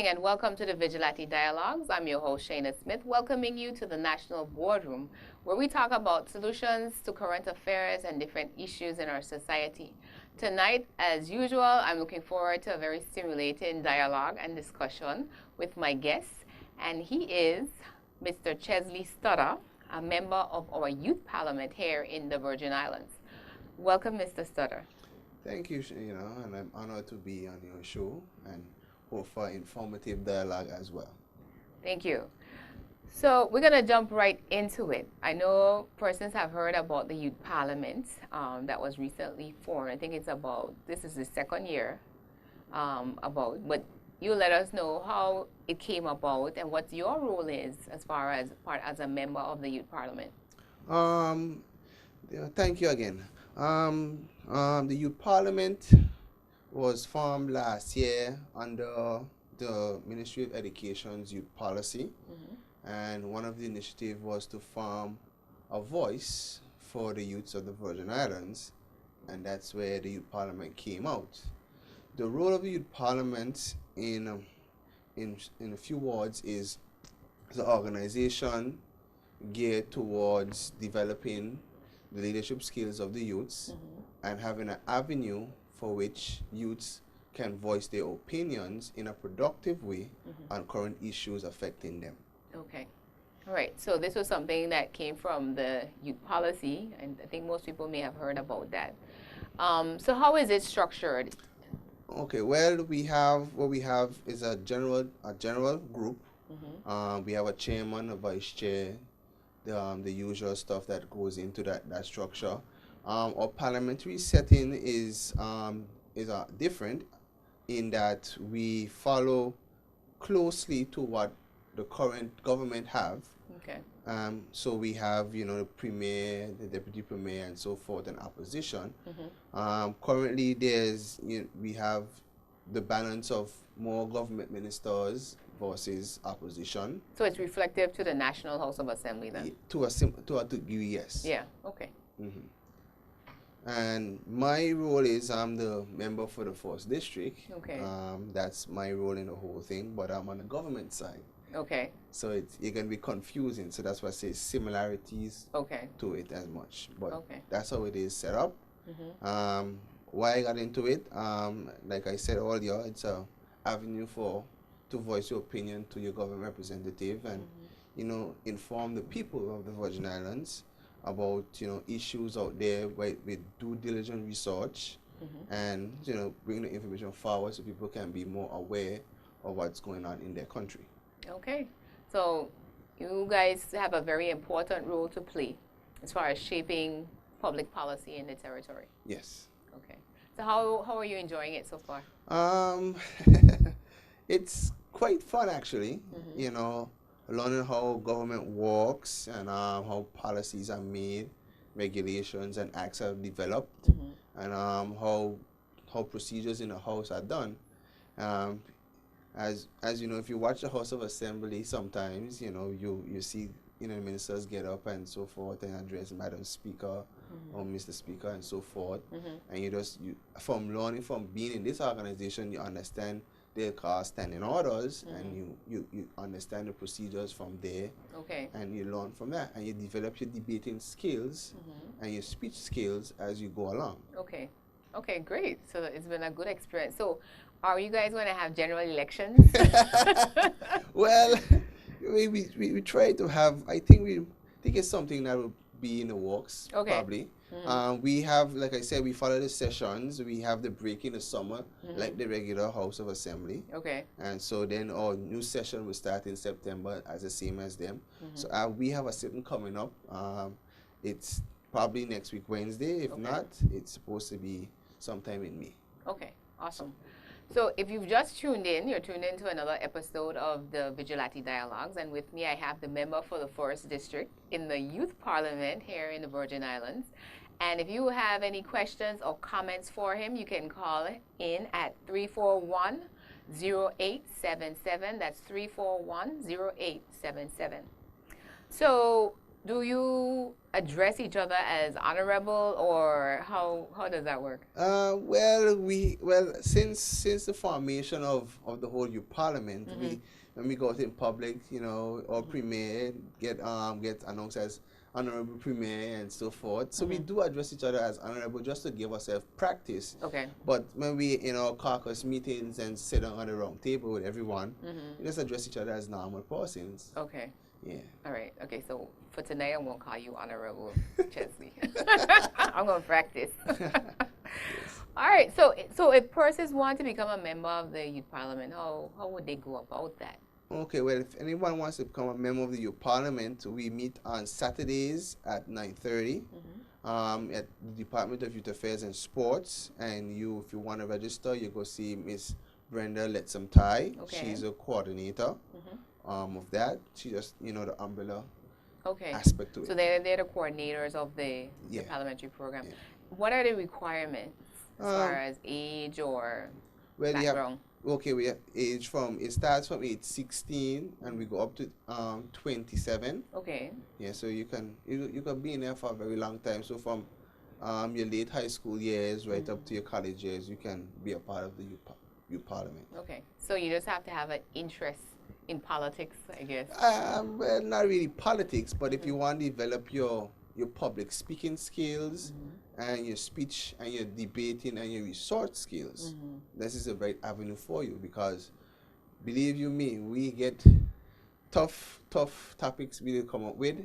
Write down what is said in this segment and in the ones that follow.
and welcome to the Vigilate Dialogues. I'm your host, Shaina Smith, welcoming you to the National Boardroom, where we talk about solutions to current affairs and different issues in our society. Tonight, as usual, I'm looking forward to a very stimulating dialogue and discussion with my guest, and he is Mr. Chezley Stoddard, a member of our youth parliament here in the Virgin Islands. Welcome, Mr. Stoddard. Thank you, and I'm honored to be on your show and hope for informative dialogue as well. Thank you. So we're going to jump right into it. I know persons have heard about the Youth Parliament that was recently formed. I think this is the second year but you let us know how it came about and what your role is as far as as a member of the Youth Parliament. Thank you again. The Youth Parliament was formed last year under the Ministry of Education's youth policy, and one of the initiatives was to form a voice for the youths of the Virgin Islands, and that's where the Youth Parliament came out. The role of the Youth Parliament in a few words is the organization geared towards developing the leadership skills of the youths and having an avenue for which youths can voice their opinions in a productive way on current issues affecting them. Okay. All right. So this was something that came from the youth policy, and I think most people may have heard about that. So how is it structured? Okay. Well, what we have is a general group. We have a chairman, a vice chair, the usual stuff that goes into that structure. Our parliamentary setting is different in that we follow closely to what the current government have. Okay. So we have, the premier, the deputy premier, and so forth, and opposition. Currently, we have the balance of more government ministers versus opposition. So it's reflective to the National House of Assembly then? To a degree, yes. Yeah. Okay. And my role is I'm the member for the 1st District. Okay. That's my role in the whole thing, but I'm on the government side. Okay. So it can be confusing. So that's why I say similarities to it as much. But that's how it is set up. Why I got into it, like I said earlier, it's a avenue to voice your opinion to your government representative and, inform the people of the Virgin Islands about, issues out there with due diligent research and, bring the information forward so people can be more aware of what's going on in their country. Okay. So you guys have a very important role to play as far as shaping public policy in the territory. Yes. Okay. So how are you enjoying it so far? It's quite fun, actually. Learning how government works and how policies are made, regulations and acts are developed, and how procedures in the House are done. As you know, if you watch the House of Assembly, sometimes you see ministers get up and so forth and address Madam Speaker or Mr. Speaker and so forth, and you from learning from being in this organization, you understand their standing orders and you understand the procedures from there. Okay. And you learn from that and you develop your debating skills and your speech skills as you go along. Okay. Okay, great. So it's been a good experience. So are you guys going to have general elections? Well, we try to have, I think it's something that will be in the works, probably. We have, like I said, we follow the sessions. We have the break in the summer, like the regular House of Assembly. Okay. And so then our new session will start in September as the same as them. So we have a sitting coming up. It's probably next week, Wednesday. If not, it's supposed to be sometime in May. Okay, awesome. So if you've just tuned in, you're tuned in to another episode of the Vigilate Dialogues, and with me I have the member for the 1st District in the Youth Parliament here in the Virgin Islands. And if you have any questions or comments for him, you can call in at 341-0877. That's 341-0877. So Do you address each other as honorable, or how does that work? Well, since the formation of the whole youth parliament, Mm-hmm. we when we go out in public, you know, our premier get announced as honorable premier and so forth. So we Mm-hmm. do address each other as honorable just to give ourselves practice. Okay. But when we in our caucus meetings and sit down on the round table with everyone, we Mm-hmm. just address each other as normal persons. Okay. Yeah. All right. Okay. So for tonight, I won't call you Honorable Chezley. I'm gonna practice. Yes. All right. So if persons want to become a member of the youth parliament, how would they go about that? Okay, well, if anyone wants to become a member of the youth parliament, we meet on Saturdays at 9:30 Mm-hmm. at the Department of Youth Affairs and Sports. And if you want to register, you go see Miss Brenda Letsamtai. Okay. She's a coordinator Mm-hmm. of that. She just, the umbrella Okay. aspect to So it. they're the coordinators of the Yeah. parliamentary program. Yeah. What are the requirements as far Um, as age or well, you have background? Okay, we have it starts from age 16 and we go up to 27. Okay. Yeah, so you can be in there for a very long time. So from your late high school years right up to your college years, you can be a part of the youth parliament. Okay. So you just have to have an interest in politics, I guess. Well, not really politics, but if Mhm. you want to develop your public speaking skills and your speech and your debating and your research skills, this is a right avenue for you because believe you me, we get tough topics we come up with,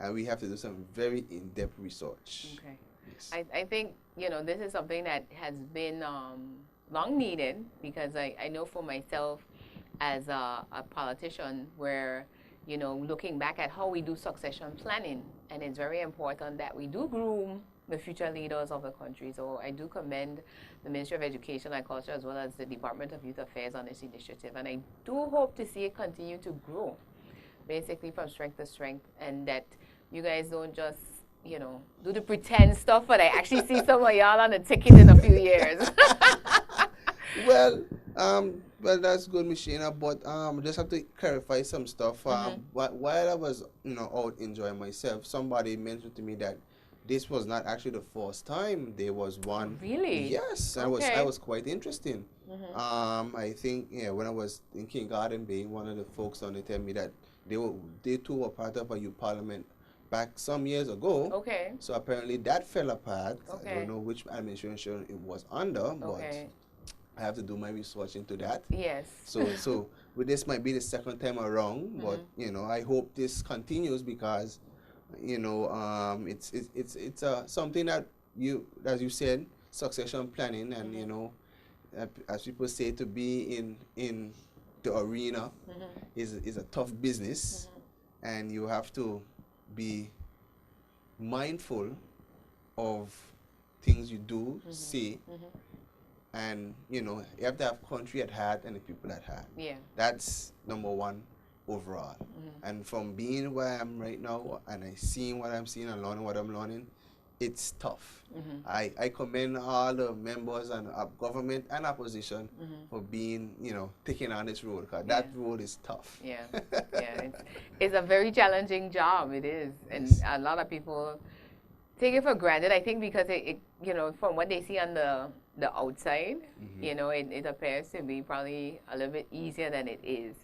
and we have to do some very in-depth research. Okay. Yes. I think, this is something that has been long needed because I know for myself as a politician where, looking back at how we do succession planning, and it's very important that we do groom the future leaders of the country. So I do commend the Ministry of Education and Culture as well as the Department of Youth Affairs on this initiative. And I do hope to see it continue to grow, basically from strength to strength, and that you guys don't just, do the pretend stuff, but I actually see some of y'all on the ticket in a few years. Well, that's good, Miss Shaina, but just have to clarify some stuff. While I was, out enjoying myself, somebody mentioned to me that this was not actually the first time there was one. Really? Yes, I Okay. was quite interested. I think when I was in kindergarten, being one of the folks on it tell me that they too were part of a youth parliament back some years ago. Okay. So apparently that fell apart. I Okay. don't know which administration it was under, but Okay. I have to do my research into that. Yes. So with this might be the second time around, but I hope this continues because it's something that as you said, succession planning, and as people say, to be in the arena is a tough business, and you have to be mindful of things you do, say, and you have to have country at heart and the people at heart. Yeah. That's number one overall. And from being where I am right now and I seeing what I'm seeing and learning what I'm learning, it's tough. I commend all the members and government and opposition for being, taking on this role because that role is tough. Yeah. Yeah. It's a very challenging job. It is, and Yes. a lot of people take it for granted. I think because it from what they see on the outside, it appears to be probably a little bit easier than it is.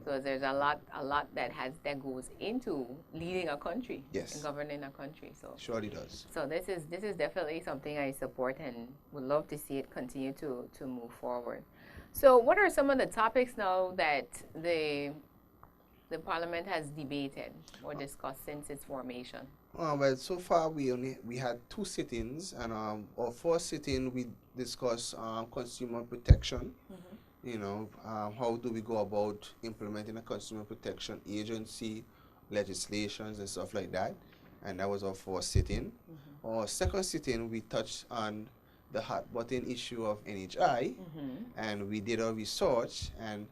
So there's a lot that goes into leading a country and governing a country. So surely does. So this is definitely something I support and would love to see it continue to move forward. So what are some of the topics now that the Parliament has debated or discussed since its formation? Well, so far we had 2 sittings, and our first sitting we discussed consumer protection. How do we go about implementing a consumer protection agency, legislations and stuff like that, and that was our first sitting. Our second sitting we touched on the hot button issue of NHI, and we did our research and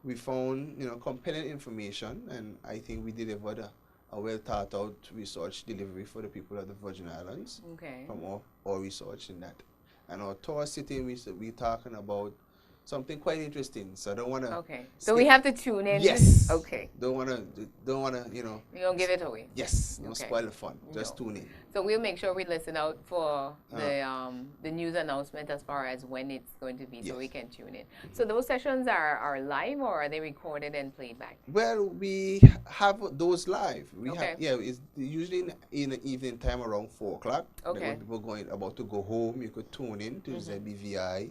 we found compelling information, and I think we delivered a well thought out research delivery for the people of the Virgin Islands. Okay. From our research in that. And our third sitting we talking about something quite interesting. So I don't want to. Okay. So we have to tune in. Yes. Okay. Don't want to, you know. You don't give it away. Yes. Don't Okay. spoil the fun. Just No. tune in. So we'll make sure we listen out for the news announcement as far as when it's going to be, so we can tune in. So those sessions are live, or are they recorded and played back? Well, we have those live. We have, yeah, it's usually in the evening time around 4 o'clock. Okay. Like when people about to go home, you could tune in to ZBVI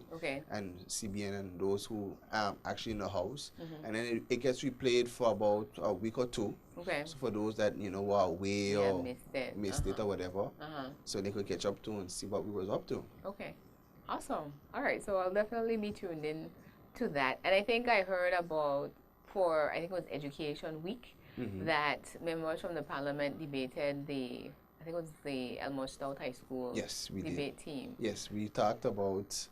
and CBN and those who are actually in the house. And then it gets replayed for about a week or two. Okay. So for those that, you know, were away or missed it or whatever, so they could catch up to and see what we was up to. Okay. Awesome. All right. So I'll definitely be tuned in to that. And I think I heard about, I think it was Education Week, that members from the Parliament debated I think it was the Elmore Stout High School debate team. Yes, we talked about,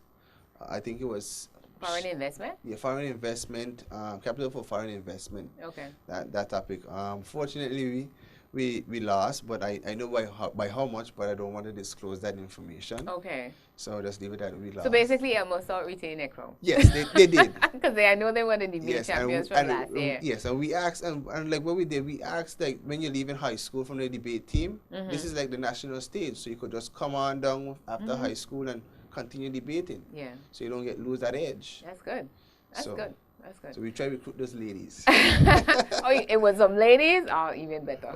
I think it was foreign investment? Yeah, foreign investment, capital for foreign investment. Okay. That topic. Fortunately, we lost, but I know by how much, but I don't want to disclose that information. Okay. So just leave it at we lost. So basically, I must not retain a crown. Yes, they did. Because I know they were the debate champions from last year. Yes, and we asked, and like what we did, we asked, like, when you're leaving high school from the debate team, this is like the national stage, so you could just come on down after high school and continue debating. Yeah. So you don't lose that edge. That's good. That's good. That's good. So we try to recruit those ladies. Oh, it was some ladies? Oh, even better.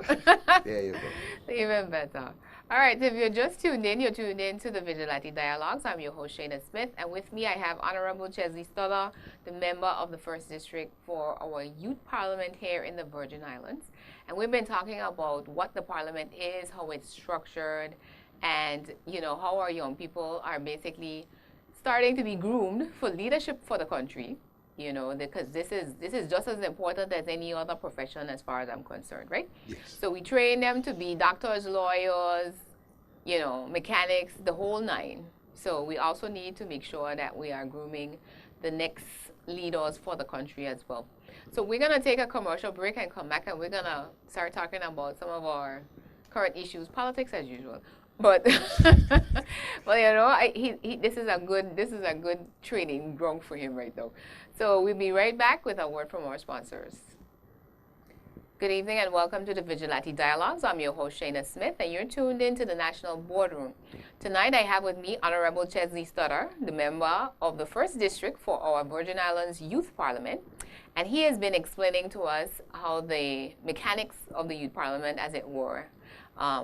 There you go. Even better. All right, if you're just tuned in, you're tuned in to the Vigilate Dialogues. I'm your host, Shaina Smith, and with me I have Honorable Chezley Stoddard, the member of the 1st District for our Youth Parliament here in the Virgin Islands. And we've been talking about what the Parliament is, how it's structured, and, you know, how our young people are basically starting to be groomed for leadership for the country. You know, because this is just as important as any other profession as far as I'm concerned, right? Yes. So we train them to be doctors, lawyers, you know, mechanics, the whole nine. So we also need to make sure that we are grooming the next leaders for the country as well. So we're going to take a commercial break and come back, and we're going to start talking about some of our current issues, politics as usual. But well, you know, this is a good training ground for him right now. So we'll be right back with a word from our sponsors. Good evening and welcome to the Vigilante Dialogues. I'm your host, Shaina Smith, and you're tuned in to the National Boardroom. Tonight I have with me Honorable Chezley Stoddard, the member of the 1st District for our Virgin Islands Youth Parliament. And he has been explaining to us how the mechanics of the Youth Parliament, as it were,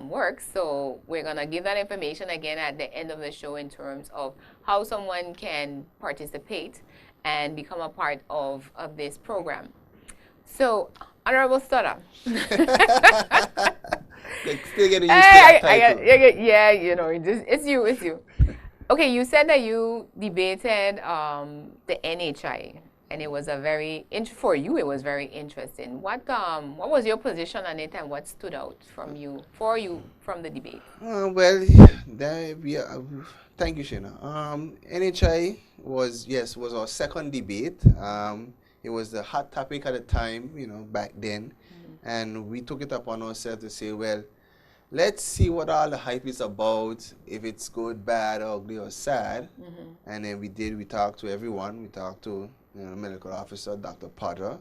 works. So we're going to give that information again at the end of the show in terms of how someone can participate and become a part of this program. So, Honorable Stoddard. Still getting used to that title. Yeah, you know, it's you. Okay, you said that you debated the NHI, and it was for you it was very interesting. What was your position on it, and what stood out for you from the debate? Well, thank you, Shaina. NHI was our second debate. It was the hot topic at the time, you know, back then, and we took it upon ourselves to say, well, let's see what all the hype is about, if it's good, bad, ugly, or sad. And then we talked to everyone. We talked to medical officer, Dr. Potter.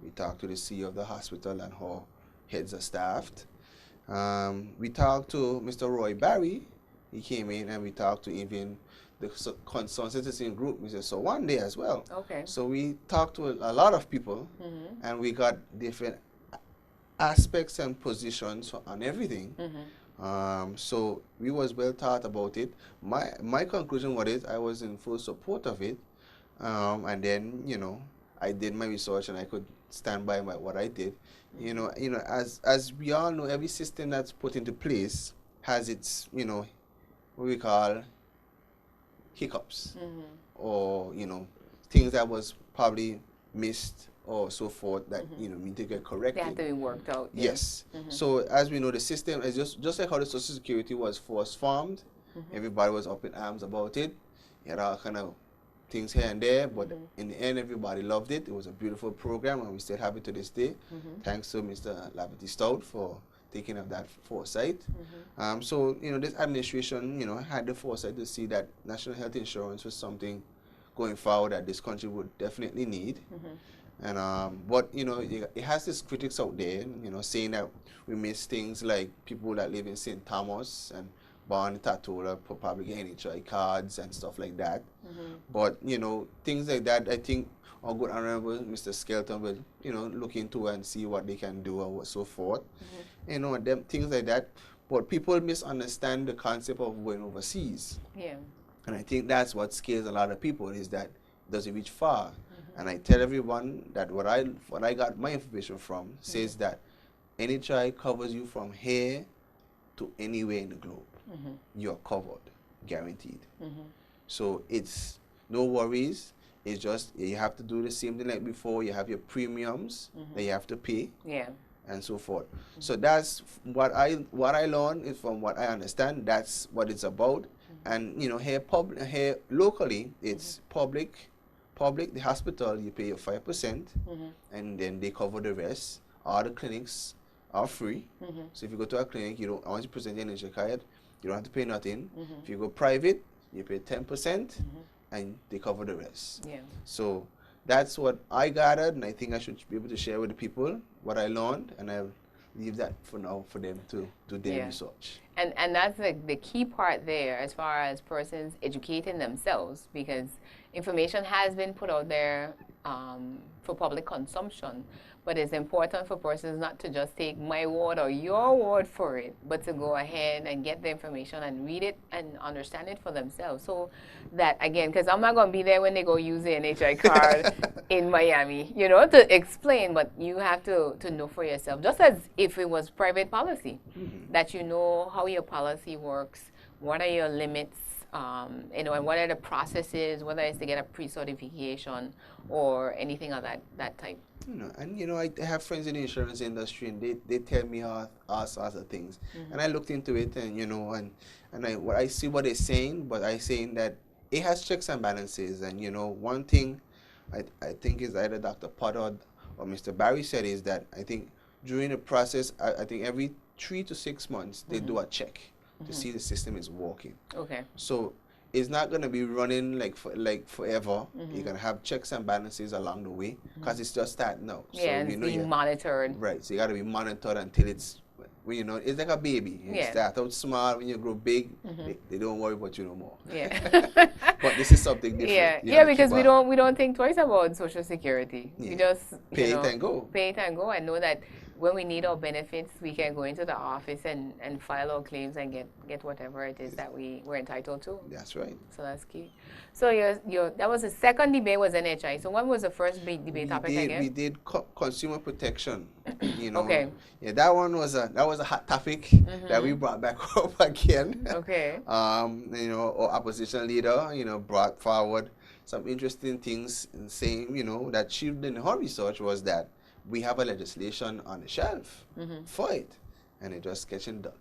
We talked to the CEO of the hospital and her heads of staff. We talked to Mr. Roy Barry. He came in, and we talked to even the concerned citizen group, Mr. Sowande as well. Okay. So we talked to a lot of people, and we got different aspects and positions on everything. So we was well thought about it. My conclusion was it. I was in full support of it. And then, you know, I did my research and I could stand by what I did. You know, as we all know, every system that's put into place has its, you know, what we call hiccups, or, you know, things that was probably missed or so forth that, you know, need to get corrected. They have to be worked out. Yeah. Yes. So as we know, the system is just like how the Social Security was first formed. Everybody was up in arms about it. You had all kind of things here and there, but in the end, everybody loved it. It was a beautiful program, and we still have it to this day. Thanks to Mr. Laverty Stout for taking of that foresight. So, you know, this administration, you know, had the foresight to see that national health insurance was something going forward that this country would definitely need. And but you know, it has these critics out there, you know, saying that we miss things like people that live in St. Thomas and Barn Tatola probably get NHI cards and stuff like that. But you know, things like that, I think our good honorable Mr. Skelton will, you know, look into and see what they can do and so forth. You know, them things like that. But people misunderstand the concept of going overseas. Yeah. And I think that's what scares a lot of people, is that it doesn't reach far. And I tell everyone that what I got my information from says that NHI covers you from here to anywhere in the globe. You're covered, guaranteed. So it's no worries. It's just you have to do the same thing like before. You have your premiums that you have to pay. Yeah. And so forth. So that's what I learned is from what I understand. That's what it's about. And you know, here locally, it's public. The hospital, you pay your 5%, and then they cover the rest. All the clinics are free. So if you go to a clinic, you don't once you present your NHI card, you don't have to pay nothing. If you go private, you pay 10%, and they cover the rest. Yeah. So that's what I gathered, and I think I should be able to share with the people what I learned, and I'll leave that for now for them to do their research. And that's the key part there as far as persons educating themselves, because information has been put out there for public consumption. But it's important for persons not to just take my word or your word for it, but to go ahead and get the information and read it and understand it for themselves. So that, again, because I'm not going to be there when they go use the NHI card in Miami, you know, to explain, but you have to know for yourself, just as if it was private policy, that you know how your policy works, what are your limits, you know, and what are the processes, whether it's to get a pre-certification or anything of that type. You know, and you know, I have friends in the insurance industry, and they tell me all sorts of things, and I looked into it, and you know, and I see what they're saying, but I saying that it has checks and balances, and you know, one thing I think is either Dr. Potter or Mr. Barry said is that I think during the process, I think every 3 to 6 months they do a check to see the system is working. Okay. So it's not going to be running like forever. You're going to have checks and balances along the way, because it's just starting out. Yeah, so, and it's being monitored. Right, so you got to be monitored until it's, you know, it's like a baby. You start out small, when you grow big, they don't worry about you no more. Yeah. But this is something different. Yeah, because we don't think twice about Social Security. Yeah. We just pay it and go. Pay it and go, and know that when we need our benefits, we can go into the office and file our claims and get whatever it is that we're entitled to. That's right. So that's key. So that was the second debate was NHI. So what was the first debate topic again? We did consumer protection. You know. Okay. Yeah, that was a hot topic that we brought back up again. Okay. You know, our opposition leader, you know, brought forward some interesting things, saying, you know, that she in her research was that we have a legislation on the shelf for it, and it just catching the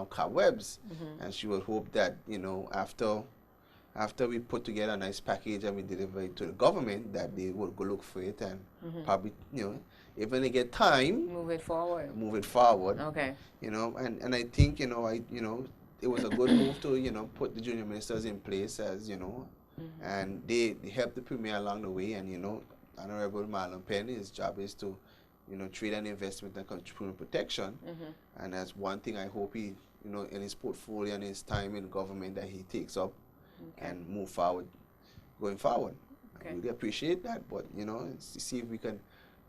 cobwebs. And she would hope that, you know, after we put together a nice package and we deliver it to the government, that they will go look for it and probably, you know, if when they get time, move it forward. Okay. You know, and I think, you know, it was a good move to, you know, put the junior ministers in place, as you know, and they helped the premier along the way. And you know, Honorable Marlon Penn, his job is to, you know, trade and investment and consumer protection, and that's one thing I hope he, you know, in his portfolio and his time in government, that he takes up and move forward, going forward. Okay. We appreciate that, but you know, see if we can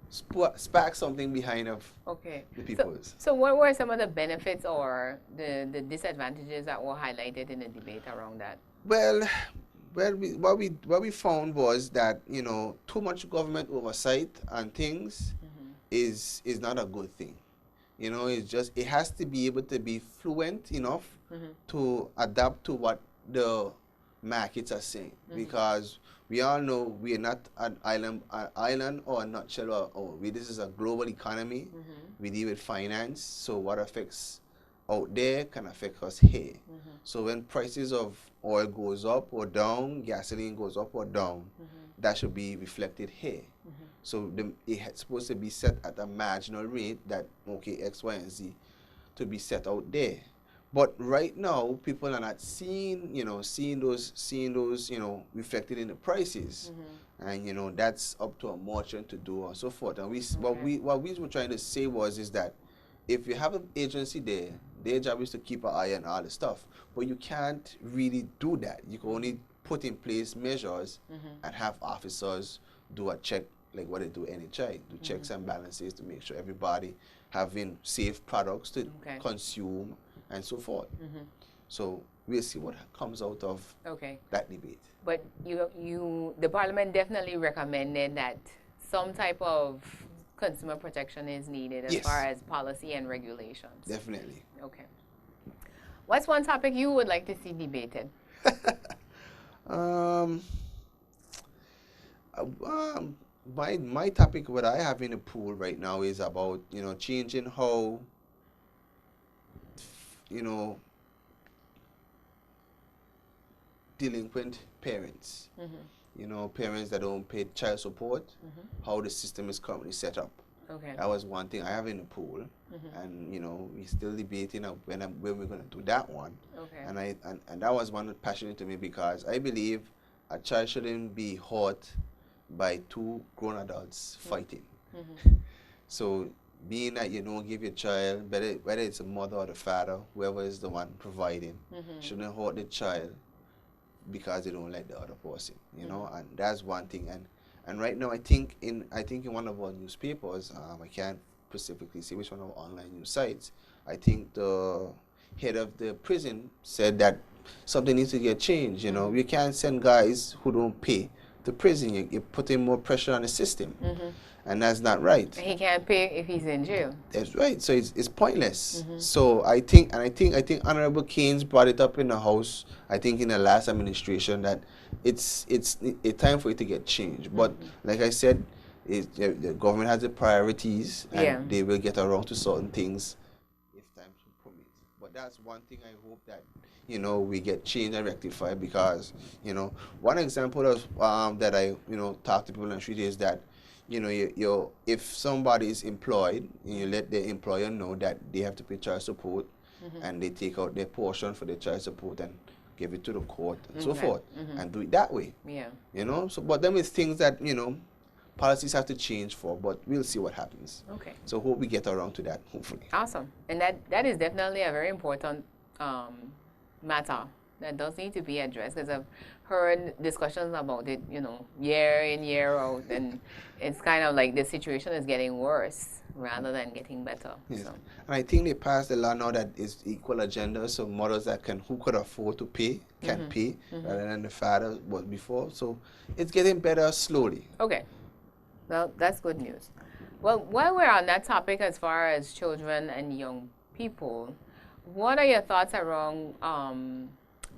spark something behind of the people's. So what were some of the benefits or the disadvantages that were highlighted in the debate around that? Well, what we found was that, you know, too much government oversight on things is not a good thing. You know, it's just, it has to be able to be fluent enough to adapt to what the markets are saying, because we all know we are not an island or a nutshell, or this is a global economy. We deal with finance, so what affects out there can affect us here. So when prices of oil goes up or down, gasoline goes up or down, that should be reflected here. So it's supposed to be set at a marginal rate that, okay, X, Y, and Z, to be set out there. But right now, people are not seeing, seeing those, reflected in the prices, and that's up to a merchant to do and so forth. And what we were trying to say is that if you have an agency there, their job is to keep an eye on all the stuff, but you can't really do that. You can only put in place measures and have officers do a check like what they do NHI, do checks and balances to make sure everybody having safe products to consume and so forth. So we'll see what comes out of that debate. But the Parliament definitely recommended that some type of consumer protection is needed as far as policy and regulations. Definitely. Okay. What's one topic you would like to see debated? My topic, what I have in the pool right now, is about changing how delinquent parents, parents that don't pay child support, how the system is currently set up. Okay. That was one thing I have in the pool, and we're still debating when we're going to do that one. Okay. And that was one that passionate to me, because I believe a child shouldn't be hurt by two grown adults fighting. So being that you don't give your child, whether it's a mother or the father, whoever is the one providing, shouldn't hurt the child because they don't like the other person, and that's one thing. And right now, I think in one of our newspapers, I can't specifically say which one of our online news sites, I think the head of the prison said that something needs to get changed. We can't send guys who don't pay to prison. You're putting more pressure on the system, and that's not right. He can't pay if he's in jail. That's right. So it's pointless. So I think Honorable Keynes brought it up in the House, I think in the last administration, that it's a time for it to get changed. But like I said, the government has the priorities, and they will get around to certain things if time permits. But that's one thing I hope that we get changed and rectified, because one example of that I talk to people on the street is that if somebody is employed, you let the employer know that they have to pay child support, and they take out their portion for the child support and give it to the court and so forth, and do it that way. So but them is things that policies have to change for, but we'll see what happens. Okay. So hope we get around to that, hopefully. Awesome. And that is definitely a very important matter that does need to be addressed, because I've heard discussions about it, year in, year out, and it's kind of like the situation is getting worse rather than getting better. Yes. So. And I think they passed a law now that is equal agenda, so mothers who could afford to pay can pay rather than the father was before. So it's getting better slowly. Okay. Well, that's good news. Well, while we're on that topic, as far as children and young people, what are your thoughts around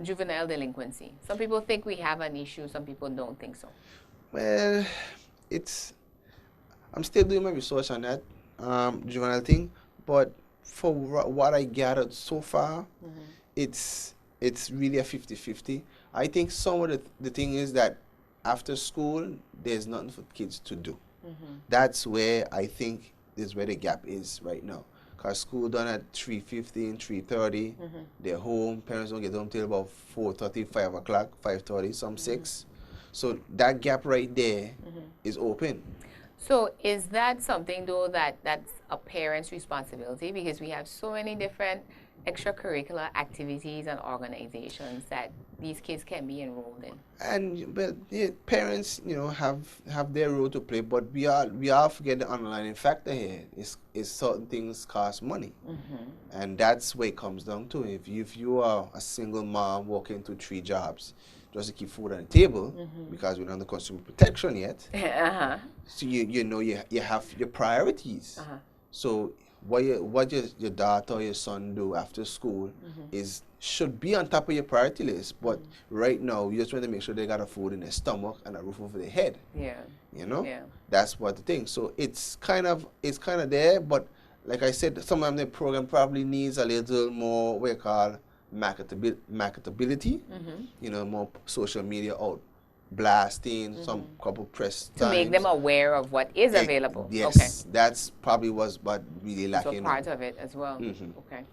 juvenile delinquency? Some people think we have an issue, some people don't think so. Well, I'm still doing my research on that juvenile thing, but for what I gathered so far, it's really a 50-50. I think some of the thing is that after school, there's nothing for kids to do. That's where I think is where the gap is right now. Because school done at 3:15, 3:30. They're home. Parents don't get home till about 4:30, 5 o'clock, 5:30, some 6. So that gap right there is open. So is that something, though, that's a parent's responsibility? Because we have so many different extracurricular activities and organizations that these kids can be enrolled in. And parents, have their role to play, but we are forgetting the underlying factor here is certain things cost money, and that's where it comes down to. If you are a single mom working 3 jobs just to keep food on the table, because we're not on the consumer protection yet, so you have your priorities. So what your daughter or your son do after school should be on top of your priority list. But right now, you just want to make sure they got a food in their stomach and a roof over their head. That's what the thing. So it's kind of there. But like I said, some of the program probably needs a little more what you call marketability. More social media out. Blasting, some couple press to times. make them aware of what is available. Yes, that's probably what really lacking. So part of it as well. Okay.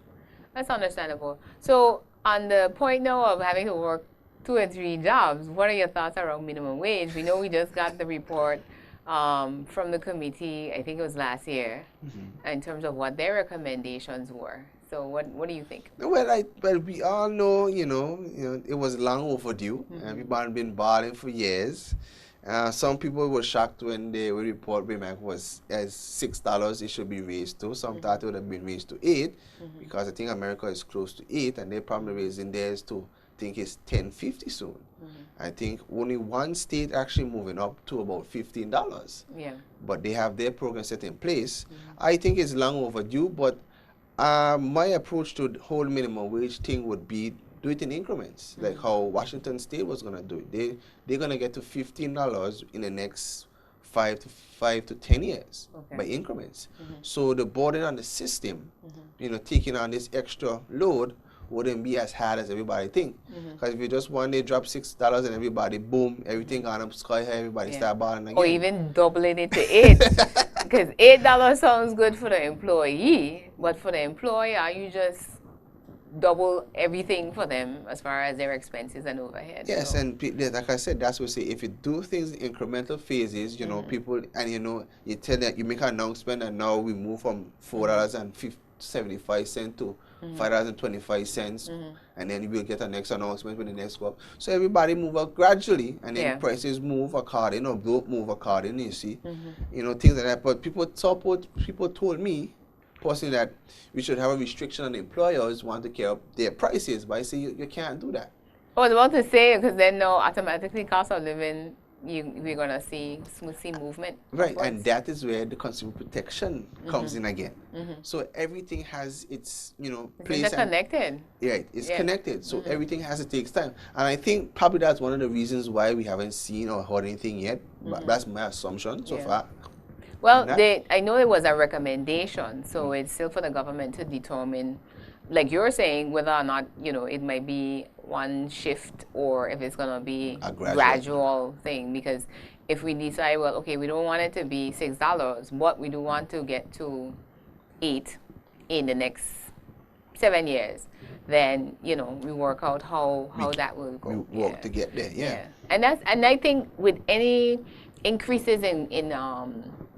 That's understandable. So, on the point now of having to work 2 or 3 jobs, what are your thoughts around minimum wage? We know we just got the report from the committee, I think it was last year, in terms of what their recommendations were. So, what do you think? Well, we all know, it was long overdue. Everybody been balling for years. Some people were shocked when the report came back was as $6 it should be raised to. Some thought it would have been raised to 8 because I think America is close to 8 and they're probably raising theirs to I think it's 10.50 soon. I think only one state actually moving up to about $15. Yeah. But they have their program set in place. I think it's long overdue, but my approach to the whole minimum wage thing would be do it in increments, like how Washington State was going to do it. They're going to get to $15 in the next 5 to 10 years by increments. So the burden on the system, taking on this extra load wouldn't be as hard as everybody think. Because if you just one day drop $6 and everybody, boom, everything gone up sky high, everybody start balling again. Or even doubling it to 8. Because $8 sounds good for the employee, but for the employer, you just double everything for them as far as their expenses and overhead. Yes, and like I said, that's what I say. If you do things in incremental phases, people, and you tell them, you make an announcement, and now we move from $4.75 to $5.25, and then we'll get a next announcement with the next go up. So everybody move up gradually, and then prices move according, or don't move according. You see, things like that. But people told me personally that we should have a restriction on the employers want to care up their prices, but I say you can't do that. I was about to say, because then no, automatically cost of living, we're going to see movement. Right, and that is where the consumer protection comes in again. So everything has its, place. It's connected. Right, it's connected. So everything has to take time. And I think probably that's one of the reasons why we haven't seen or heard anything yet. But that's my assumption so far. Well, I know it was a recommendation, so it's still for the government to determine, like you're saying, whether or not, it might be one shift or if it's going to be a gradual thing. Because if we decide, well, okay, we don't want it to be $6, but we do want to get to 8 in the next 7 years, then, we work out how that will go. We work to get there, And I think with any increases in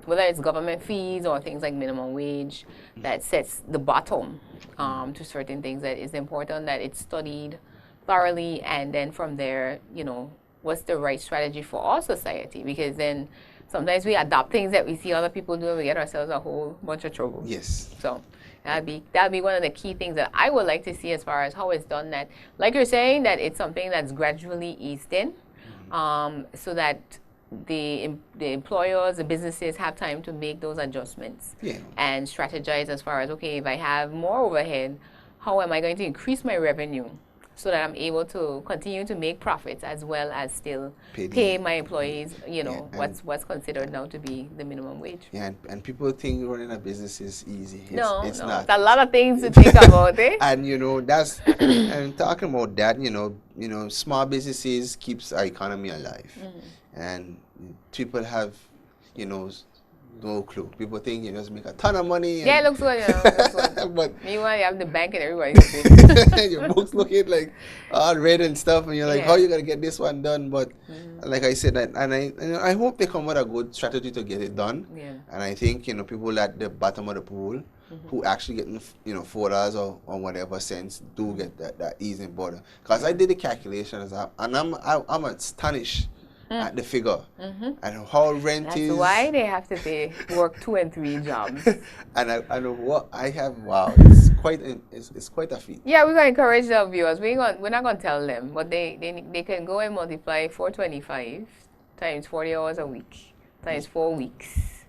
whether it's government fees or things like minimum wage, that sets the bottom to certain things, that is important that it's studied thoroughly, and then from there, what's the right strategy for our society? Because then sometimes we adopt things that we see other people do and we get ourselves a whole bunch of trouble. Yes. So that'd be one of the key things that I would like to see as far as how it's done, that, like you're saying, that it's something that's gradually eased in, so that the employers, the businesses have time to make those adjustments and strategize as far as, okay, if I have more overhead, how am I going to increase my revenue so that I'm able to continue to make profits as well as still pay my employees, what's considered now to be the minimum wage. Yeah, and people think running a business is easy. It's not. It's a lot of things to think about, eh? And that's and talking about that, small businesses keeps our economy alive. And people have, no clue. People think you just make a ton of money. Yeah, it looks good, but meanwhile, you have the bank and everybody. your books looking like all red and stuff, and you're like, how are you gonna get this one done? But like I said, I hope they come with a good strategy to get it done. Yeah. And I think people at the bottom of the pool who actually getting $4 or whatever cents do get that easing border. Because I did the calculations, and I'm astonished at the figure and how rent is. That's why they have to work 2 and 3 jobs. and what I have, wow, it's quite a feat. Yeah, we're gonna encourage the viewers. We're not gonna tell them, but they can go and multiply 425 times 40 hours a week times 4 weeks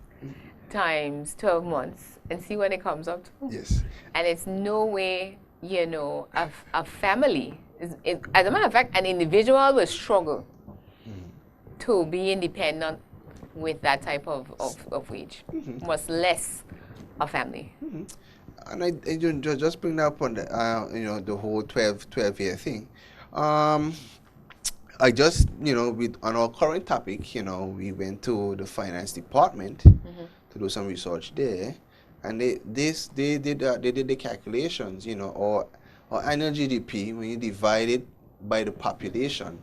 times 12 months and see what it comes up to. Yes. And it's no way, a family. As a matter of fact, an individual will struggle to be independent with that type of wage, much less a family. And I just bring that up on the whole 12-year thing. I just on our current topic, we went to the finance department to do some research there, and they did the calculations, you know, or annual GDP when you divide it by the population,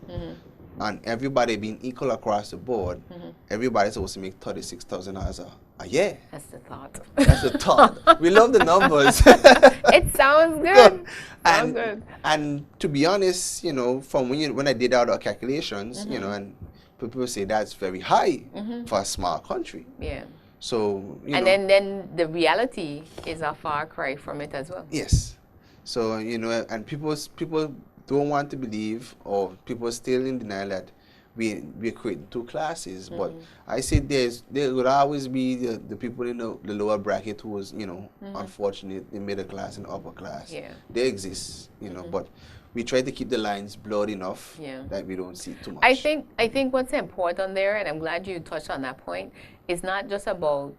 and everybody being equal across the board, everybody's supposed to make $36,000 a year. That's the thought. That's the thought. We love the numbers. It sounds good. Sounds good. And to be honest, you know, from when I did all the calculations, you know, and people say that's very high for a small country. Yeah. So and know, then the reality is a far cry from it as well. Yes. So you know, and people don't want to believe, or people still in denial that we create two classes. But I say there will always be the people in the lower bracket who was, you know, unfortunate, the middle class and upper class. Yeah. They exist, you know, but we try to keep the lines blurred enough that we don't see too much. I think what's important there, and I'm glad you touched on that point, is not just about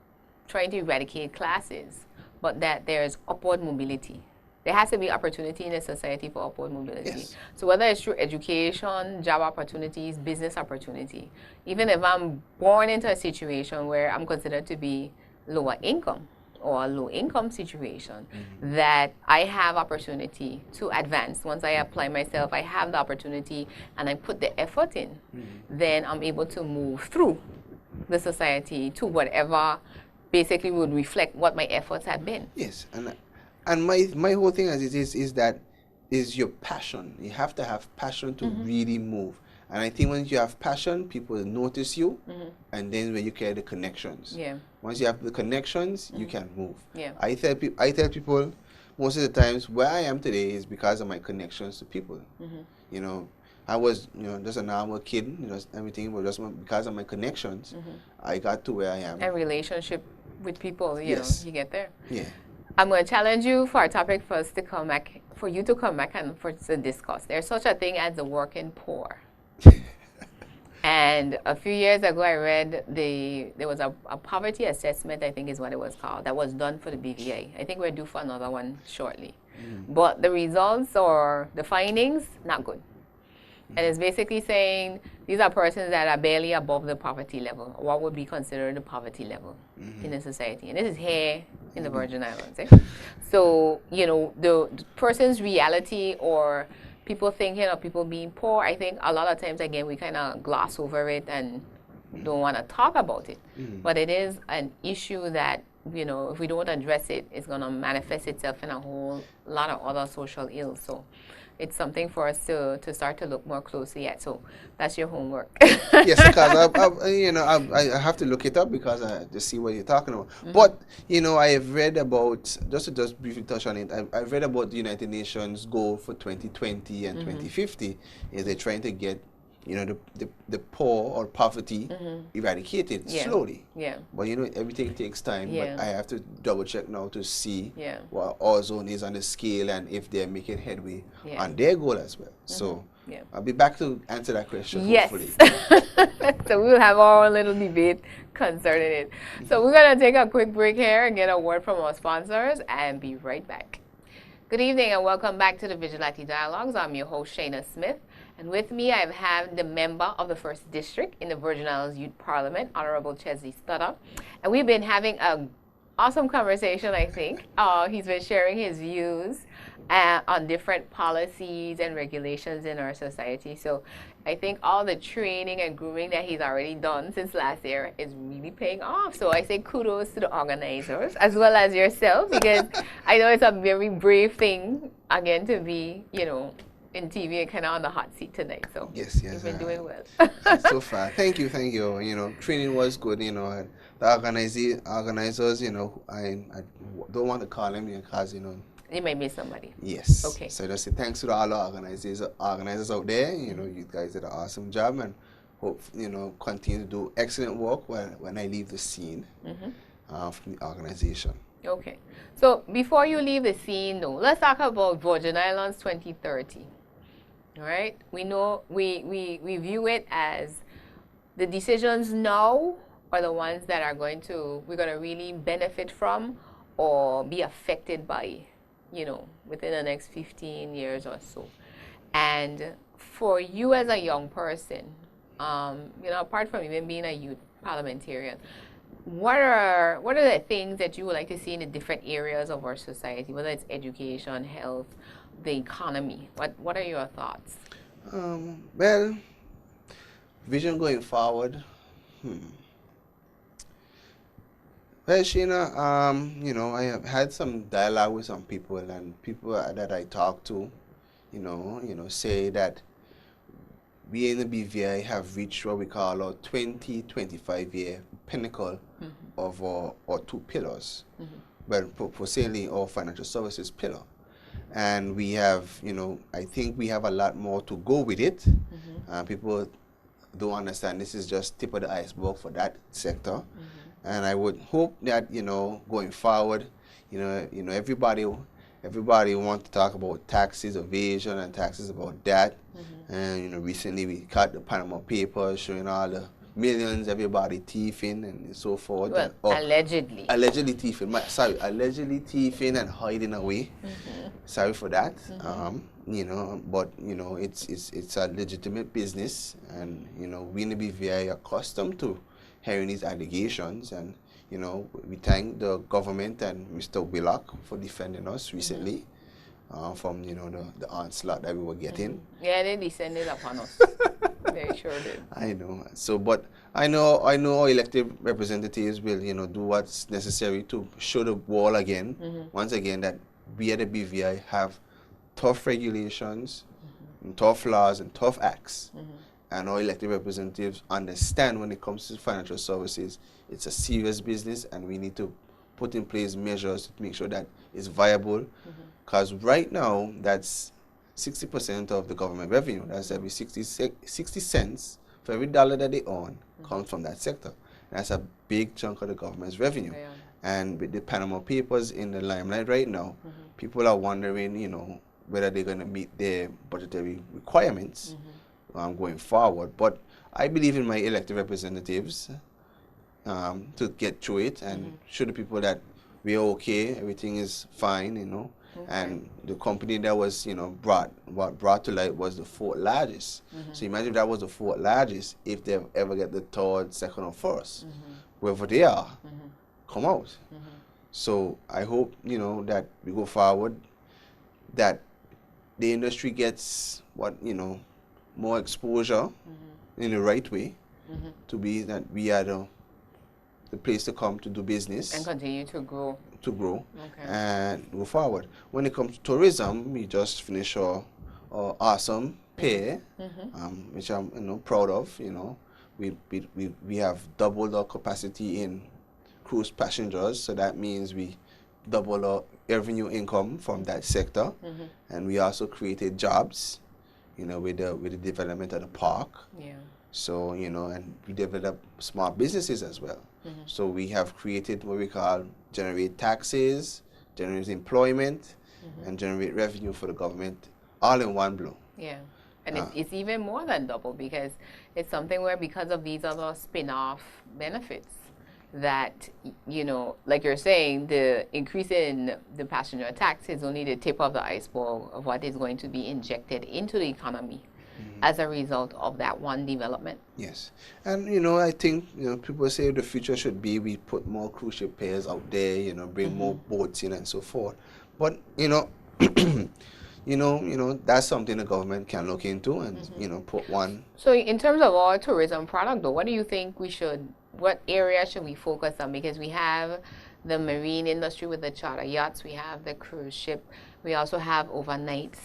trying to eradicate classes, but that there's upward mobility. There has to be opportunity in a society for upward mobility. Yes. So whether it's through education, job opportunities, business opportunity, even if I'm born into a situation where I'm considered to be lower income or a low income situation, that I have opportunity to advance. Once I apply myself, I have the opportunity and I put the effort in, then I'm able to move through the society to whatever basically would reflect what my efforts have been. Yes, and my whole thing is that is your passion. You have to have passion to really move. And I think once you have passion, people notice you, and then when you carry the connections. Yeah. Once you have the connections, you can move. Yeah. I tell people most of the times where I am today is because of my connections to people. You know, I was, you know, just a normal kid, you know, everything, but just because of my connections, I got to where I am. And relationship with people, you know, you get there. Yeah. I'm going to challenge you for our topic for us to come back, for you to come back and for us to discuss. There's such a thing as the working poor. And a few years ago, I read there was a poverty assessment, I think is what it was called, that was done for the BVI. I think we're due for another one shortly. But the results or the findings, not good. And it's basically saying these are persons that are barely above the poverty level, or what would be considered the poverty level in a society. And this is here in the Virgin Islands. So, you know, the person's reality or people thinking of people being poor, I think a lot of times, again, we kind of gloss over it and don't want to talk about it. But it is an issue that, you know, if we don't address it, it's going to manifest itself in a whole lot of other social ills. So it's something for us to start to look more closely at. So that's your homework. Yes, because you know, I have to look it up because to see what you're talking about. But you know, I have read about, just to briefly touch on it, I've read about the United Nations goal for 2020 and 2050 is they're trying to get, you know, the poor or poverty eradicated slowly. Yeah. But you know, everything takes time. Yeah. But I have to double check now to see Yeah. what our zone is on the scale and if they're making headway Yeah. on their goal as well. So Yeah. I'll be back to answer that question. Yes. Hopefully. So we'll have our little debate concerning it. So we're going to take a quick break here and get a word from our sponsors and be right back. Good evening and welcome back to the Vigilate Dialogues. I'm your host, Shaina Smith. And with me, I have the member of the 1st District in the Virgin Islands Youth Parliament, Honorable Chezley Stoddard. And we've been having an awesome conversation, I think. He's been sharing his views on different policies and regulations in our society. So I think all the training and grooming that he's already done since last year is really paying off. So I say kudos to the organizers as well as yourself, because I know it's a very brave thing, again, to be, you know, in TV and kind of on the hot seat tonight. So yes, you've been doing well. So far, thank you. You know, training was good. You know, and the organizers, you know, I don't want to call them because, you know, you may miss somebody. Yes. Okay. So just say thanks to all the organizers out there. You know, you guys did an awesome job, and hope, you know, continue to do excellent work when I leave the scene from the organization. Okay. So before you leave the scene, though, let's talk about Virgin Islands 2030. All right. We know we view it as the decisions now are the ones that we're going to really benefit from or be affected by, you know, within the next 15 years or so. And for you as a young person, you know, apart from even being a youth parliamentarian, what are the things that you would like to see in the different areas of our society, whether it's education, health, the economy? What are your thoughts? Well, vision going forward. Hmm. Well, Sheena, I have had some dialogue with some people, and people that I talk to, say that we in the BVI have reached what we call our 2025-year pinnacle of our two pillars. Well, for certainly our financial services pillar. And we have, I think we have a lot more to go with it. People don't understand this is just tip of the iceberg for that sector. And I would hope that, going forward, everybody wants to talk about taxes evasion and taxes about that. And, recently we cut the Panama Papers showing all the millions everybody thieving and so forth. Well, allegedly. Allegedly thieving. Allegedly thieving and hiding away. Sorry for that. But it's a legitimate business, and we need to be very accustomed to hearing these allegations, and we thank the government and Mr. Willock for defending us recently from the onslaught that we were getting. Yeah, they descended upon us. They sure did. I know. So, but I know our elected representatives will do what's necessary to show the wall again, once again, that we at the BVI have tough regulations, and tough laws, and tough acts. And our elected representatives understand when it comes to financial services, it's a serious business, and we need to put in place measures to make sure that it's viable. Because right now, that's 60% of the government revenue. That's every 60 cents for every dollar that they earn comes from that sector. That's a big chunk of the government's revenue. Yeah. And with the Panama Papers in the limelight right now, people are wondering, whether they're going to meet their budgetary requirements going forward. But I believe in my elected representatives to get through it and show the people that we're okay, everything is fine, And the company that was, brought to light was the fourth largest. So imagine if that was the fourth largest, if they ever get the third, second, or first, wherever they are, come out. So I hope, that we go forward, that the industry gets more exposure in the right way to be that we are the place to come to do business. And continue to grow. And go forward. When it comes to tourism, we just finished our awesome pair, which I'm proud of. We have doubled our capacity in cruise passengers, so that means we double our revenue income from that sector, and we also created jobs, with the development of the park. Yeah. So and we develop small businesses as well. So we have created what we call generate taxes, generate employment, and generate revenue for the government, all in one blow. Yeah. And it's even more than double, because it's something where, because of these other spin-off benefits, that, like you're saying, the increase in the passenger tax is only the tip of the iceberg of what is going to be injected into the economy as a result of that one development. Yes. And, I think, people say the future should be we put more cruise ship pairs out there, bring more boats in and so forth. But, that's something the government can look into and, put one. So in terms of our tourism product, though, what do you think what area should we focus on? Because we have the marine industry with the charter yachts, we have the cruise ship, we also have overnights.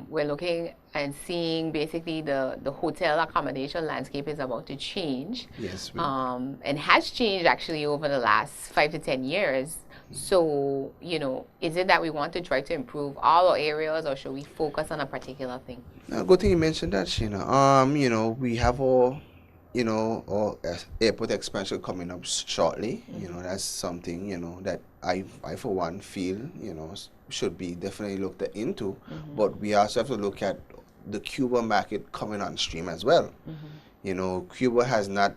We're looking and seeing basically the hotel accommodation landscape is about to change. Yes. And has changed actually over the last 5 to 10 years. So, is it that we want to try to improve all our areas, or should we focus on a particular thing? Good thing you mentioned that, Shaina. We have our airport expansion coming up shortly. That's something, that I for one feel, should be definitely looked into. But we also have to look at the Cuba market coming on stream as well. Cuba has not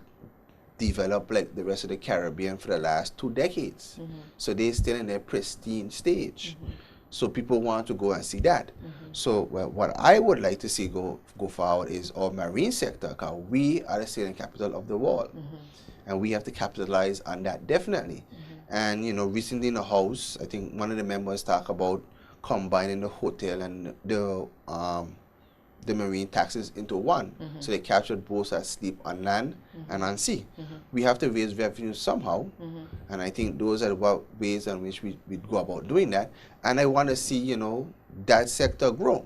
developed like the rest of the Caribbean for the last 2 decades. So they're still in their pristine stage. So people want to go and see that. So what I would like to see go forward is our marine sector, because we are the sailing capital of the world. and we have to capitalize on that definitely. And recently in the House, I think one of the members talked about combining the hotel and the marine taxes into one. So they captured both as sleep on land and on sea. We have to raise revenue somehow, and I think those are the ways in which we go about doing that. And I want to see, that sector grow.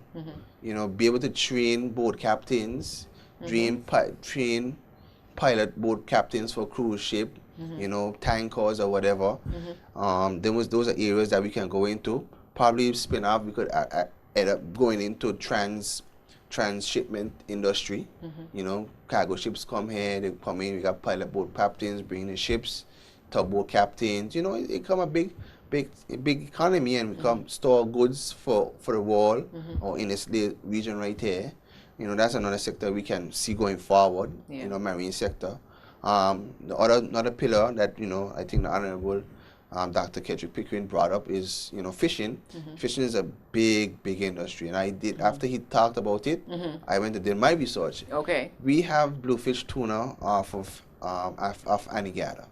Be able to train boat captains, train pilot boat captains for cruise ship, tankers or whatever. Those are areas that we can go into. Probably spin off, we could end up going into transshipment industry. Cargo ships come here, they come in, we got pilot boat captains bringing the ships, tugboat captains. It come a big economy, and we come store goods for the world or in this region right here. That's another sector we can see going forward. Marine sector. Another pillar that I think the Honorable Dr. Kedrick Pickering brought up is fishing. Fishing is a big industry, and I did after he talked about it, I went and did my research. Okay. We have bluefish tuna off Anegada.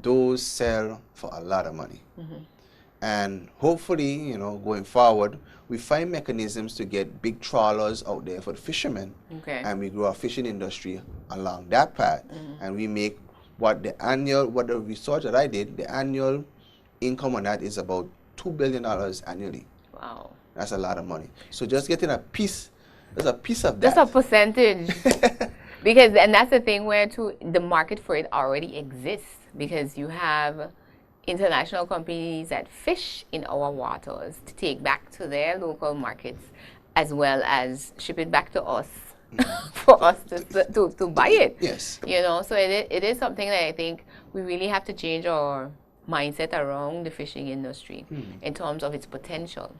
Those sell for a lot of money, and hopefully going forward we find mechanisms to get big trawlers out there for the fishermen, and we grow a fishing industry along that path, and we make what the research that I did, the annual income on that is about $2 billion annually. Wow. That's a lot of money. So just getting a piece of that. Just a percentage. And that's the thing where the market for it already exists, because you have international companies that fish in our waters to take back to their local markets, as well as ship it back to us for us to buy it. Yes. So it is something that I think we really have to change our mindset around the fishing industry in terms of its potential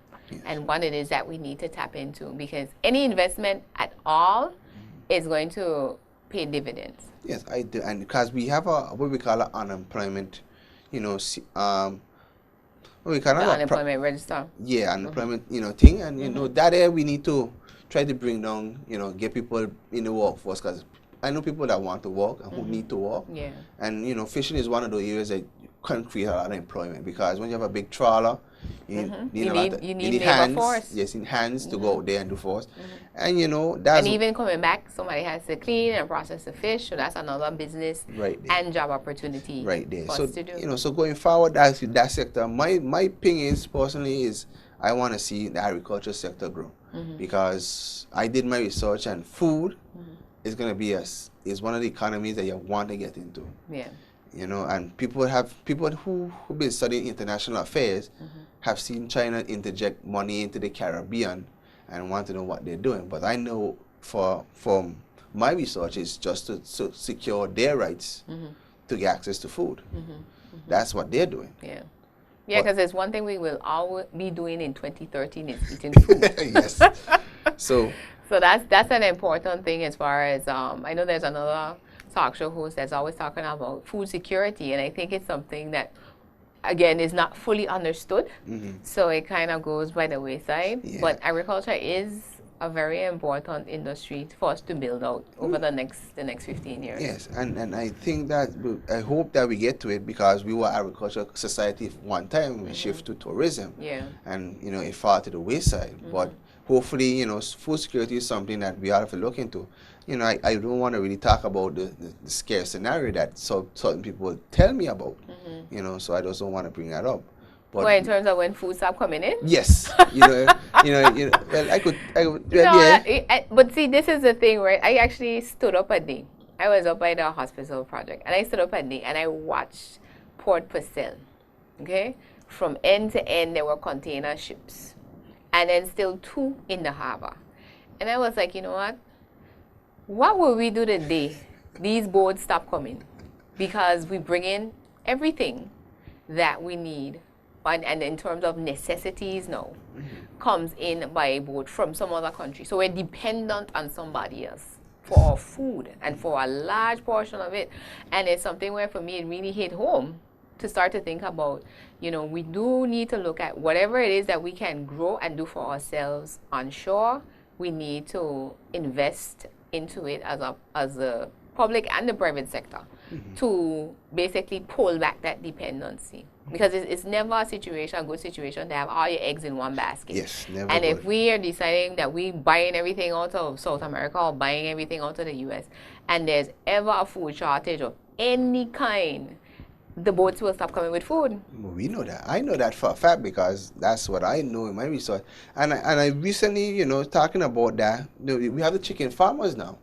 and what it is that we need to tap into, because any investment at all is going to pay dividends. Yes, I do, and because we have what we call an unemployment, what we call the unemployment register. Yeah, unemployment, thing, and that area we need to try to bring down, get people in the workforce, because I know people that want to work and who need to work. Yeah. And fishing is one of those areas that can create a lot of employment, because when you have a big trawler, you need hands. Force. Yes, in hands to go out there and do force. And that's, and even coming back, somebody has to clean and process the fish, so that's another business and job opportunity right there. For us to do. So going forward, that sector, my thing is personally is I want to see the agriculture sector grow, because I did my research, and food is going to be is one of the economies that you want to get into. Yeah. And people who've been studying international affairs have seen China interject money into the Caribbean and want to know what they're doing. But I know from my research is just to secure their rights to get access to food. That's what they're doing. Yeah. Yeah, because there's one thing we will all be doing in 2013 is eating food. Yes. So that's an important thing as far as I know there's another talk show host that's always talking about food security, and I think it's something that again is not fully understood. So it kind of goes by the wayside. Yeah. But agriculture is a very important industry for us to build out over the next 15 years. Yes, and I think that I hope that we get to it, because we were agricultural society one time, we shift to tourism. Yeah. And it fell to the wayside. But hopefully, food security is something that we have to look into. I don't want to really talk about the scare scenario that certain people tell me about. So I just don't want to bring that up. But well, in terms of when food stopped coming in? Yes. Well, I could but see, this is the thing, right? I actually stood up a day. I was up by the hospital project, and I stood up a day, and I watched Port Purcell, okay? From end to end, there were container ships, and then still 2 in the harbor. And I was like, you know what will we do the day these boats stop coming? Because we bring in everything that we need, and in terms of necessities now, comes in by a boat from some other country. So we're dependent on somebody else for our food and for a large portion of it. And it's something where for me it really hit home to start to think about, we do need to look at whatever it is that we can grow and do for ourselves on shore. We need to invest into it as a public and the private sector to basically pull back that dependency. Because it's never a good situation to have all your eggs in one basket. Yes, never. And good. if we are deciding that we buying everything out of South America or buying everything out of the US, and there's ever a food shortage of any kind, the boats will stop coming with food. Well, we know that. I know that for a fact because that's what I know in my research. And I recently, talking about that, we have the chicken farmers now.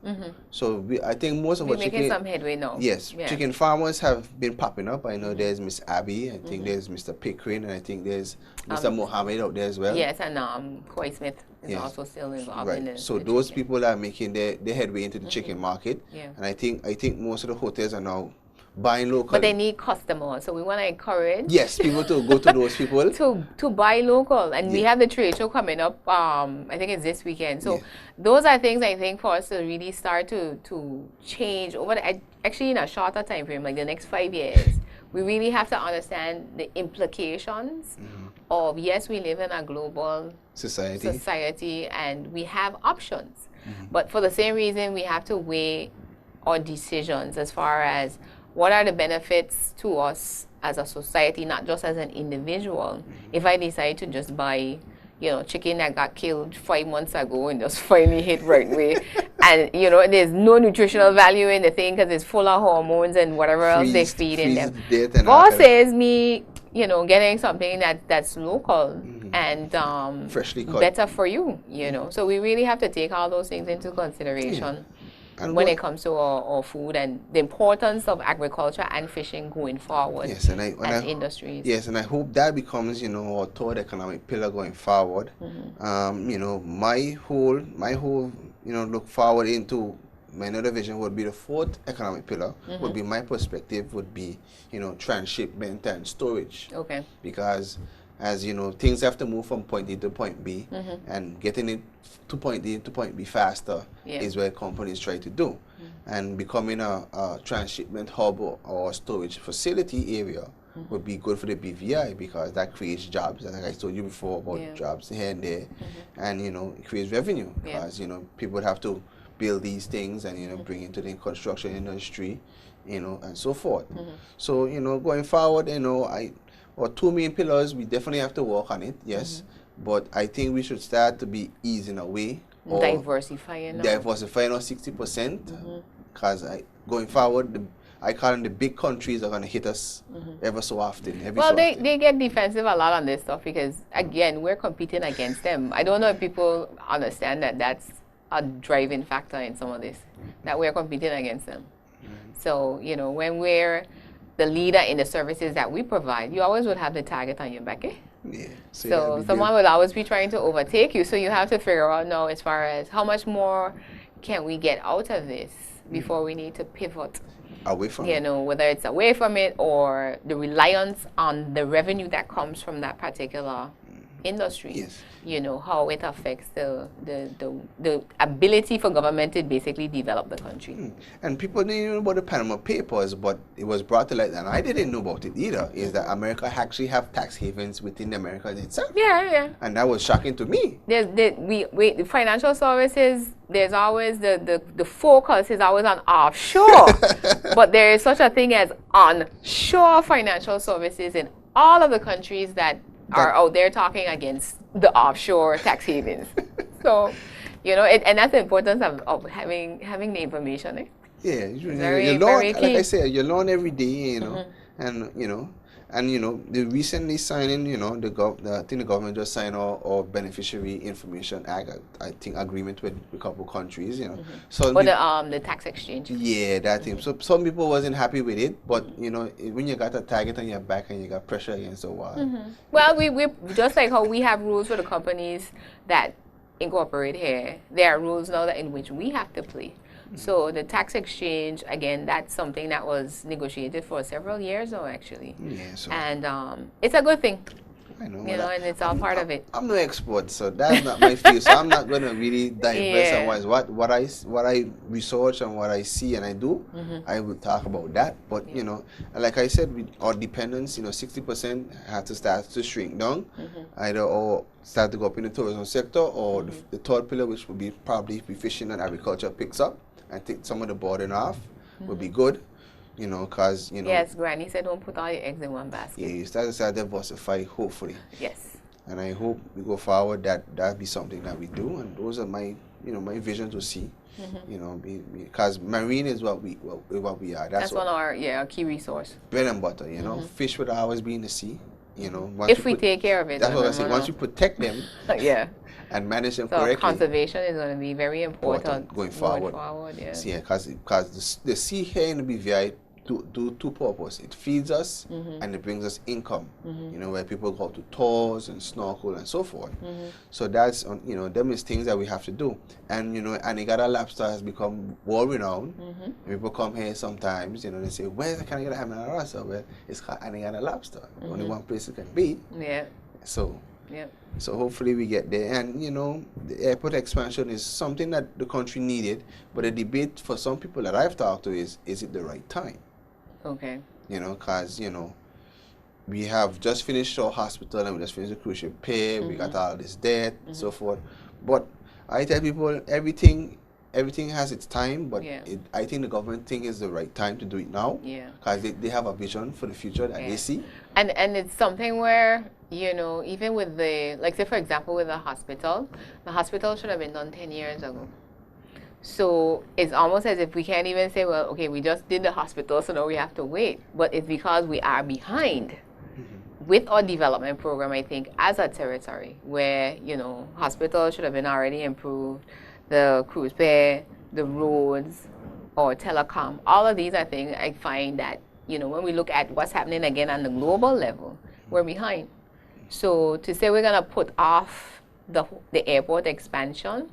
So I think most of We're our making chicken... some headway now. Yes, Yeah. chicken farmers have been popping up. I know there's Miss Abby, I think there's Mr. Pickering, and I think there's Mr. Mohammed out there as well. Yes, and Chezley Smith is also still involved in it. So those people are making their headway into the chicken market. Yeah. And I think most of the hotels are now buying local. But they need customers, so we want to encourage people to go to those people to buy local. And we have the trade show coming up. I think it's this weekend. So those are things I think for us to really start to change over actually in a shorter time frame, like the next 5 years. We really have to understand the implications of, yes, we live in a global society and we have options. But for the same reason, we have to weigh our decisions as far as what are the benefits to us as a society, not just as an individual. If I decide to just buy, chicken that got killed 5 months ago and just finally hit right away, and there's no nutritional value in the thing because it's full of hormones and whatever else they feed in them, versus me, getting something that's local and freshly cut, better for you. So we really have to take all those things into consideration. And when it comes to our food and the importance of agriculture and fishing going forward as industries. Yes, and I hope that becomes, our third economic pillar going forward. My whole, look forward into my another vision would be the fourth economic pillar, would be my perspective, would be, transshipment and storage. Okay. Because as things have to move from point A to point B, and getting it to point A to point B faster is what companies try to do. And becoming a transshipment hub or storage facility area would be good for the BVI because that creates jobs. And like I told you before about jobs here and there, and it creates revenue because people would have to build these things and bring into the construction industry, and so forth. So going forward, or two main pillars, we definitely have to work on it, yes. But I think we should start to be easing away. Or diversifying our 60%. Because going forward, I call them the big countries are going to hit us ever so often. They get defensive a lot on this stuff because, again, we're competing against them. I don't know if people understand that that's a driving factor in some of this, that we're competing against them. So, when we're the leader in the services that we provide, you always would have the target on your back, eh? Yeah. So someone will always be trying to overtake you. So you have to figure out now as far as how much more can we get out of this before we need to pivot away from whether it's away from it or the reliance on the revenue that comes from that particular industry. Yes. How it affects the ability for government to basically develop the country. And people didn't know about the Panama Papers, but it was brought to light, and I didn't know about it either, is that America actually have tax havens within America itself. Yeah. And that was shocking to me. The financial services, there's always the focus is always on offshore, but there is such a thing as onshore financial services in all of the countries that are out there talking against the offshore tax havens. So, and that's the importance of having the information. Eh? Yeah, you learn, like I said, you learn every day, and they recently signing, I think the government just signed our Beneficiary Information Act, I think agreement with a couple countries, So the tax exchange. Yeah, that thing. So some people wasn't happy with it, but when you got a target on your back and you got pressure against the wall. Well, we just like how we have rules for the companies that incorporate here, there are rules now in which we have to play. So the tax exchange, again, that's something that was negotiated for several years now, actually. Yeah, so and it's a good thing. I know. And it's all part of it. I'm no expert, so that's not my field. So I'm not going to really divest on what I research and what I see and I do. I will talk about that. But like I said, with our dependence, 60% have to start to shrink down, either or start to go up in the tourism sector, or the third pillar, which will be probably if fishing and agriculture picks up and take some of the burden off. would be good, you know, because, you know. Yes, Granny said don't put all your eggs in one basket. Yeah, you start to diversify, hopefully. Yes. And I hope we go forward that be something that we do, and those are my, you know, my vision to see. You know, because marine is what we are. That's one of our key resource. Bread and butter, you know. Fish would always be in the sea, you know. If we take care of it. That's what I say. Once we protect them, yeah, and manage them so correctly. conservation is going to be very important going forward. Yes. Yeah, because the sea here in the BVI do two purposes. It feeds us and it brings us income. You know, where people go to tours and snorkel and so forth. So that's you know, them is things that we have to do. And you know, Anegada lobster has become world renowned. People come here sometimes, you know, they say, where can I get a Anegada lobster? Well, it's called Anegada lobster. Only one place it can be. Yeah. So. Yeah. So hopefully we get there, and you know, the airport expansion is something that the country needed, but the debate for some people that I've talked to is it the right time? Okay. You know, because you know, we have just finished our hospital and we just finished the cruise ship pay, we got all this debt and so forth, but I tell people everything has its time, but I think the government think it's the right time to do it now. Yeah. Because they have a vision for the future that they see. And it's something where, you know, even with the, like say for example with the hospital should have been done 10 years ago. So it's almost as if we can't even say, well, okay, we just did the hospital, so now we have to wait. But it's because we are behind with our development program, I think, as a territory where, you know, hospitals should have been already improved. The cruise pay, the roads, or telecom, all of these, I think, I find that, you know, when we look at what's happening again on the global level, we're behind. So to say we're going to put off the airport expansion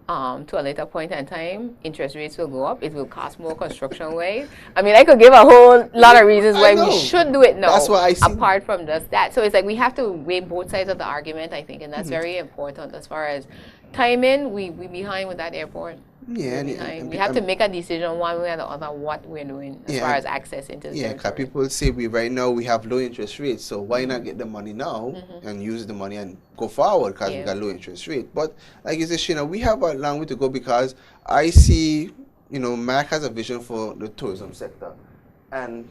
to a later point in time, interest rates will go up, it will cost more construction wise. I mean, I could give a whole lot of reasons why we should do it now. That's what I see. Apart from just that. So it's like we have to weigh both sides of the argument, I think, and that's very important as far as timing. We behind with that airport. Yeah, and we have to make a decision one way or the other what we're doing as far as access into the territory. Because people say right now we have low interest rates, so why not get the money now and use the money and go forward because we got low interest rate. But like you said, Shaina, we have a long way to go because I see, you know, Mac has a vision for the tourism sector, and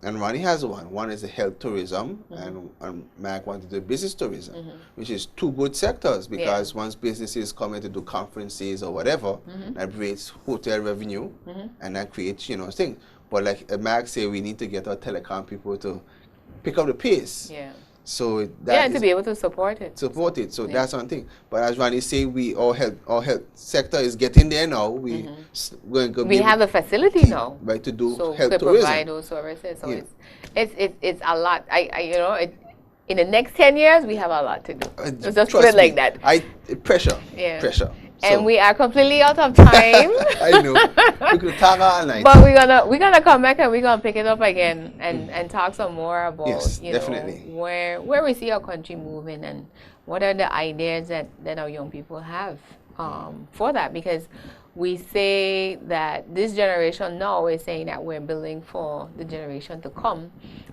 and Ronnie has one. One is the health tourism, and Mac wanted to do business tourism, which is two good sectors because once businesses come in to do conferences or whatever, that creates hotel revenue and that creates, you know, things. But like Mac say, we need to get our telecom people to pick up the pace. Yeah. So that to be able to support it. So that's one thing. But as Ronnie say, our health sector is getting there now. We have the facility now, right, to do so health tourism. Provide those services. So it's a lot. I you know, in the next 10 years we have a lot to do. Just put it like that. Pressure. And we are completely out of time. I know. We could talk all night. But we're gonna come back and we're gonna pick it up again and talk some more about you know, where we see our country moving and what are the ideas that our young people have for that, because we say that this generation now is saying that we're building for the generation to come,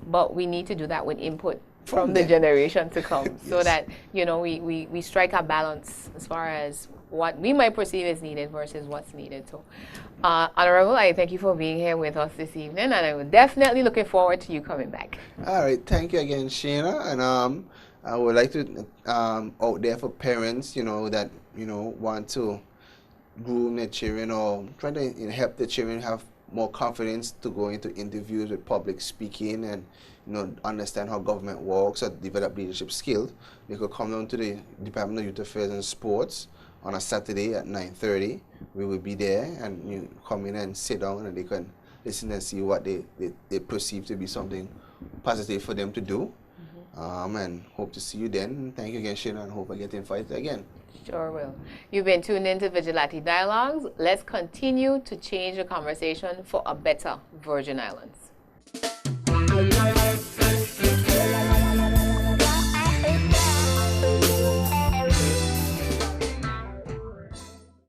but we need to do that with input from the generation to come so that, you know, we strike a balance as far as what we might perceive as needed versus what's needed. So, Honorable, I thank you for being here with us this evening, and I'm definitely looking forward to you coming back. All right, thank you again, Shaina, and I would like to out there for parents, you know, that, you know, want to groom their children or try to help their children have more confidence to go into interviews with public speaking and, you know, understand how government works or develop leadership skills. They could come down to the Department of Youth Affairs and Sports on a Saturday at 9:30. We will be there, and you come in and sit down and they can listen and see what they perceive to be something positive for them to do. And hope to see you then. Thank you again, Shaina, and hope I get invited again. Sure will. You've been tuned into Vigilate Dialogues. Let's continue to change the conversation for a better Virgin Islands.